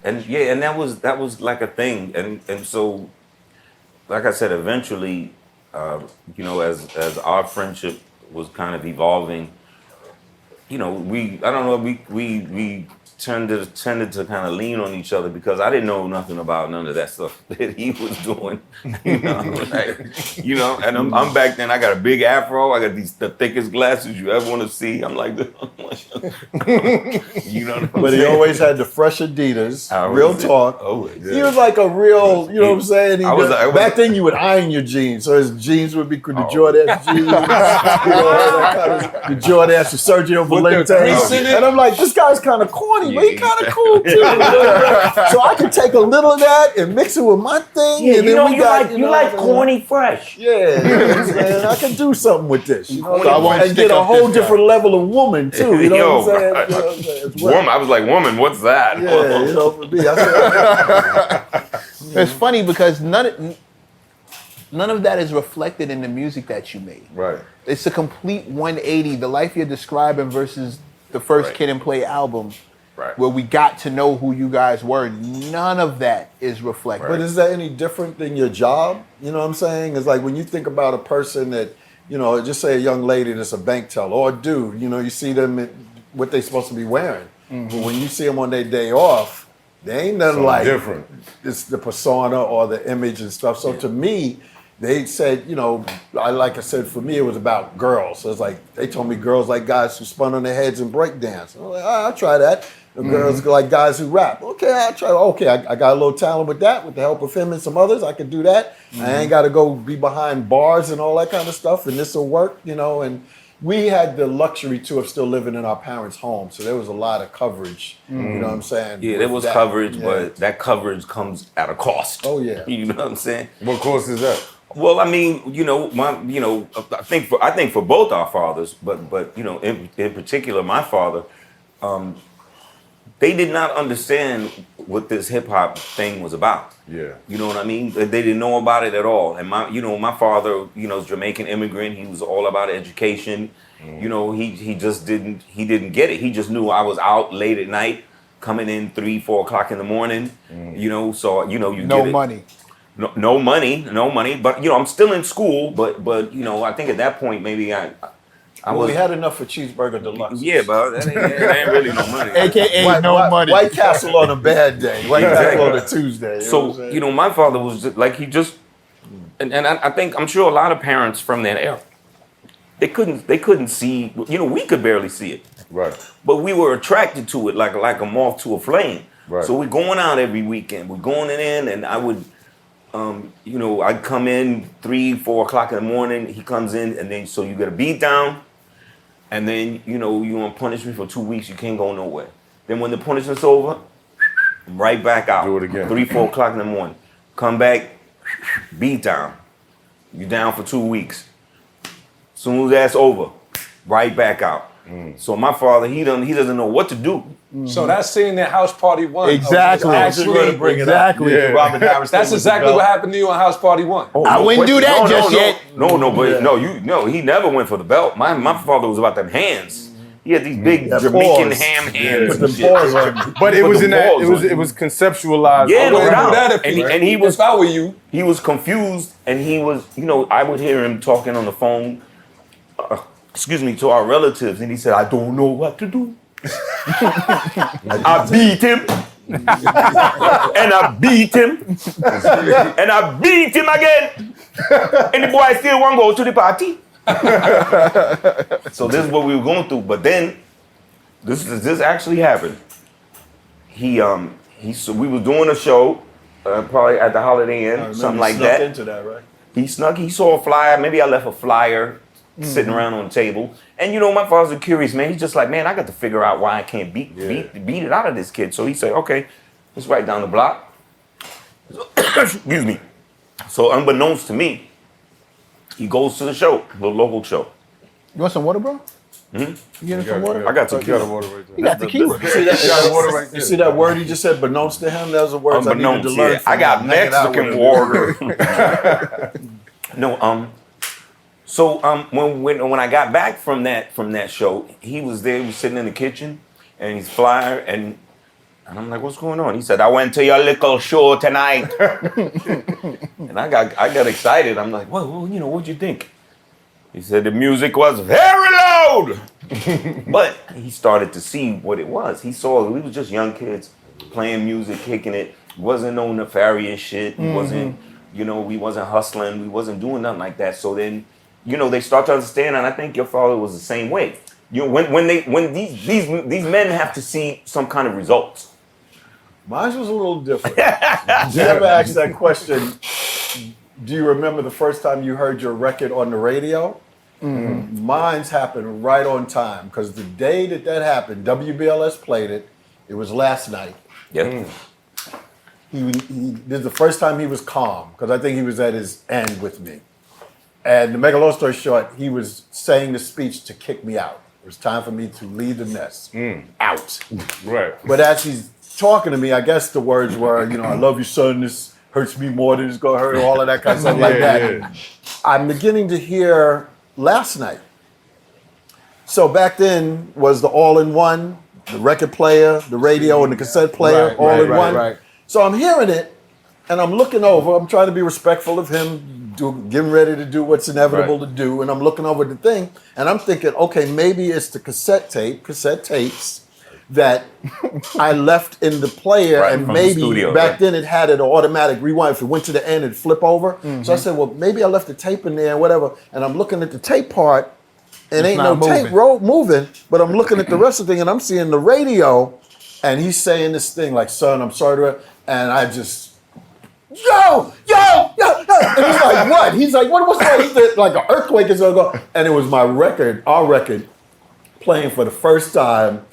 And yeah, and that was like a thing, and so, like I said, eventually, you know, as our friendship was kind of evolving, you know, I don't know, we tended to kind of lean on each other because I didn't know nothing about none of that stuff that he was doing, you know, like, you know, and I'm back then, I got a big afro, I got the thickest glasses you ever want to see. I'm like, you know what I'm But saying? he always had the fresh Adidas, real talk. Oh, yeah. He was like a real, you know what I'm saying? Back then you would iron your jeans, so his jeans would be the Jordache jeans, you know, that kind of, the Jordache, the Sergio Valente. And I'm like, this guy's kind of corny, but he kind of cool too. So I could take a little of that and mix it with my thing. Yeah, and you then know, you like corny fresh. Yeah, you know what I'm saying? I can do something with this. You know, So I won't and get a whole different level of woman too. You know what I'm saying? You know what I'm saying? As well. Woman, I was like, woman, what's that? Yeah, you know, for me, It's funny because none of that is reflected in the music that you made. Right. It's a complete 180. The life you're describing versus the first Kid and Play album, where we got to know who you guys were. None of that is reflected. But is that any different than your job? You know what I'm saying? It's like when you think about a person that, you know, just say a young lady that's a bank teller or a dude, you know, you see them in what they supposed to be wearing. But when you see them on their day off, they ain't nothing like different. It's the persona or the image and stuff. So to me, they said, you know, like I said, for me, it was about girls. So it's like, they told me girls like guys who spun on their heads and break dance. I'm like, I'll try that. The girls like guys who rap. Okay, I'll try. Okay, I got a little talent with that. With the help of him and some others, I could do that. I ain't got to go be behind bars and all that kind of stuff. And this will work, you know. And we had the luxury too of still living in our parents' home, so there was a lot of coverage. You know what I'm saying? Yeah, there was coverage, but that coverage comes at a cost. Oh yeah. You know what I'm saying? What course is that? Well, I mean, you know, I think for both our fathers, but you know, in particular, my father, they did not understand what this hip hop thing was about. Yeah. You know what I mean? They didn't know about it at all. And my father, you know, is Jamaican immigrant. He was all about education. You know, he didn't get it. He just knew I was out late at night, coming in 3, 4 o'clock in the morning. You know, so you know no money. No money. But you know, I'm still in school. But you know, I think at that point maybe we had enough for cheeseburger deluxe. Yeah, but that ain't really no money. AKA money. White Castle on a bad day. White Castle on a Tuesday. So you know, my father was just, like and I'm sure a lot of parents from that era, they couldn't see. You know, we could barely see it. Right. But we were attracted to it like a moth to a flame. Right. So we're going out every weekend. We're going in, and I would. You know, I'd come in 3, 4 o'clock in the morning. He comes in, and then so you get a beat down, and then you know you want to punish me for 2 weeks. You can't go nowhere. Then when the punishment's over, right back out. Do it again. 3, 4 o'clock in the morning. Come back, beat down. You down for 2 weeks. Soon as that's over, right back out. So my father, he doesn't know what to do. So that's seeing that House Party 1. Exactly. Exactly. Yeah. Robin Harris. That's exactly what happened to you on House Party 1. Oh, I wouldn't do that just yet. No, he never went for the belt. My father was about them hands. He had these big Jamaican ham hands. But it was it was conceptualized. Yeah, no doubt. That And he was, if I were you, he was confused, and he was, you know, I would hear him talking on the phone, to our relatives, and he said, I don't know what to do. I beat him. And I beat him. And I beat him again. And the boy still won't go to the party. So this is what we were going through. But then this actually happened. We was doing a show, probably at the Holiday Inn, something like that. Into that, right? He saw a flyer. Maybe I left a flyer sitting around on the table. And you know, my father's a curious man. He's just like, man, I got to figure out why I can't beat it out of this kid. So he said, okay, let's write down the block. Excuse me. So unbeknownst to me, he goes to the show, the local show. You want some water, bro? Hmm? You get some water? I got tequila. water right there. You got tequila. You see that word he just said, beknownst to him? That was a word I needed to learn. I got Mexican water. No, so when I got back from that show, he was there, he was sitting in the kitchen, and he's flyer, and And I'm like, what's going on? He said, I went to your little show tonight. And I got excited. I'm like, well, what'd you think? He said the music was very loud. But he started to see what it was. He saw we was just young kids playing music, kicking it. Wasn't no nefarious shit. We wasn't, we wasn't hustling. We wasn't doing nothing like that. So then, they start to understand, and I think your father was the same way. When these men have to see some kind of results. Mine was a little different. Did you ever ask that question? Do you remember the first time you heard your record on the radio? Mm-hmm. Mine's happened right on time because the day that happened, WBLS played it. It was last night. Yeah. This is the first time he was calm because I think he was at his end with me. And to make a long story short, he was saying the speech to kick me out. It was time for me to leave the nest. Out. Right. But as he's talking to me, I guess the words were, I love you, son. This hurts me more than it's gonna hurt. All of that kind of stuff like that. Yeah. I'm beginning to hear last night. So back then was the all-in-one, the record player, the radio, and the cassette player, all in one. Right. So I'm hearing it, and I'm looking over. I'm trying to be respectful of him, getting ready to do what's inevitable to do, and I'm looking over the thing, and I'm thinking, okay, maybe it's the cassette tapes that I left in the player, and maybe back then it had an automatic rewind. If it went to the end, it'd flip over. Mm-hmm. So I said, well, maybe I left the tape in there and whatever, and I'm looking at the tape part, and ain't no tape moving, but I'm looking at the rest of the thing, and I'm seeing the radio, and he's saying this thing like, son, I'm sorry to, and I just, yo. And he's like, what? He's like, what's going on? He said, like an earthquake is going to go. And it was our record, playing for the first time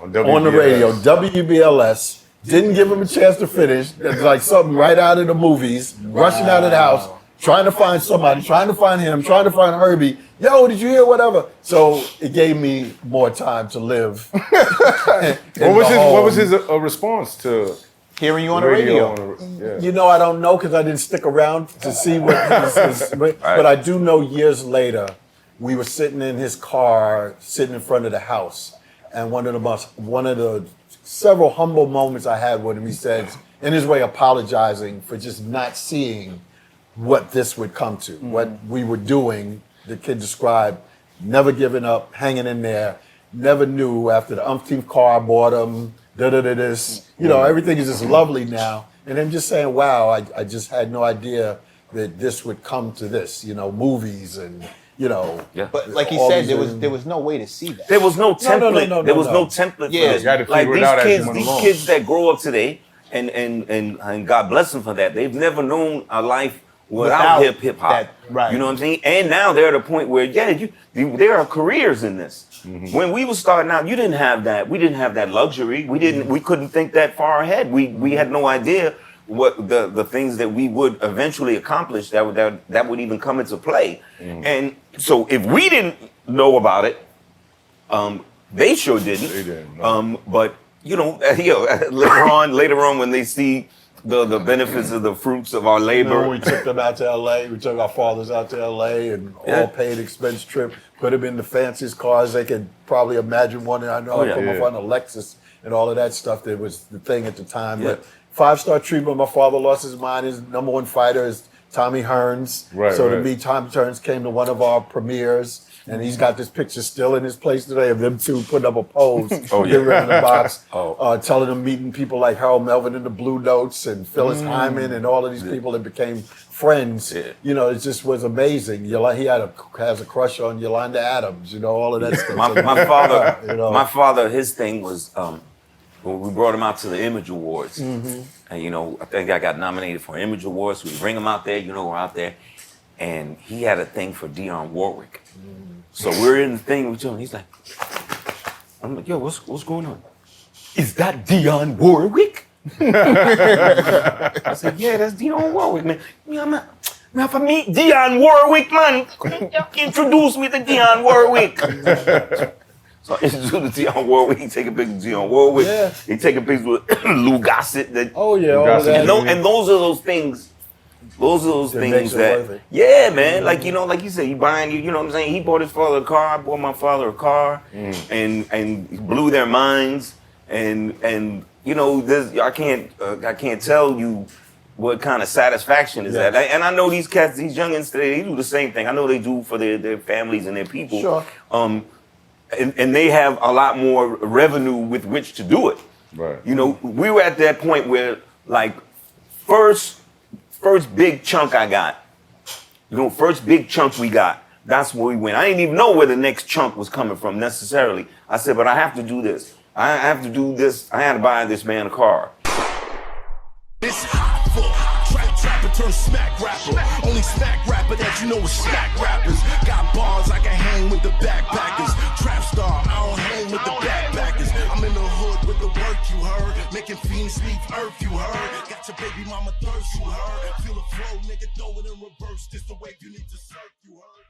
on the radio, WBLS. Didn't give him a chance to finish. It's like something right out of the movies, rushing out of the house, trying to find somebody, trying to find him, trying to find Herbie. Yo, did you hear whatever? So it gave me more time to live. What was his response to hearing you on the radio? I don't know because I didn't stick around to see what his but I do know years later, we were sitting in his car, sitting in front of the house, and one of the several humble moments I had with him, he says, in his way apologizing for just not seeing what this would come to, what we were doing. The kid described never giving up, hanging in there, never knew after the umpteenth car I bought him, this. Everything is just lovely now. And I'm just saying, wow, I just had no idea that this would come to this, movies and, Yeah. But like he said, there was no way to see that. There was no template. No, there was no template for this. You had to Like figure it out as you went these along. kids that grow up today, and God bless them for that. They've never known a life without hip hop. Right. You know what I'm saying? And now they're at a point where, there are careers in this. Mm-hmm. When we were starting out, you didn't have that. We didn't have that luxury. We couldn't think that far ahead. We had no idea what the things that we would eventually accomplish that would even come into play. Mm-hmm. And so if we didn't know about it, they sure didn't. They didn't. No. But later on when they see the benefits of the fruits of our labor. We took them out to LA. We took our fathers out to LA and all paid expense trip. Put them in the fanciest cars they could probably imagine one. I know I put my father in a Lexus and all of that stuff that was the thing at the time. Yeah. But 5-star treatment. My father lost his mind. His number one fighter is Tommy Hearns. To me, Tommy Hearns came to one of our premieres. And he's got this picture still in his place today of them two putting up a pose. Getting rid of the box. Telling them meeting people like Harold Melvin in the Blue Notes and Phyllis Hyman and all of these people that became friends. Yeah. It just was amazing. He has a crush on Yolanda Adams. All of that stuff. My father, his thing was we brought him out to the Image Awards. Mm-hmm. And I think I got nominated for Image Awards. So we bring him out there. We're out there, and he had a thing for Dionne Warwick. So we're in the thing with him. He's like, I'm like, yo, what's going on? Is that Dionne Warwick? I said, yeah, that's Dionne Warwick, man. I'm have to meet Dionne Warwick, man. Introduce me to Dionne Warwick. So I introduced to Dionne Warwick. He take a picture of Dionne Warwick. Yeah. He take a picture with Lou Gossett. All of that. And those are those things. Those are those things that, man, like you said, you buying, you know what I'm saying? He bought his father a car, I bought my father a car, and blew their minds, and you know, I can't tell you what kind of satisfaction is that. And I know these cats, these youngins today, they do the same thing. I know they do for their families and their people. Sure. And they have a lot more revenue with which to do it. Right. You know, we were at that point where, like, first big chunk I got, you know, first big chunk we got, that's where we went. I didn't even know where the next chunk was coming from necessarily. I said, but I have to do this. I have to do this. I had to buy this man a car. It's hot for trapper turn smack rapper. Only smack rapper that you know is smack rappers. Got bars I can hang with the backpackers. Trap star, I don't hang with the backpackers. I'm in the hood with the work you heard. Making fiends leave earth you heard. Got your baby mama thirst you heard. Feel the flow, nigga, throw it in reverse. This the way you need to surf you heard.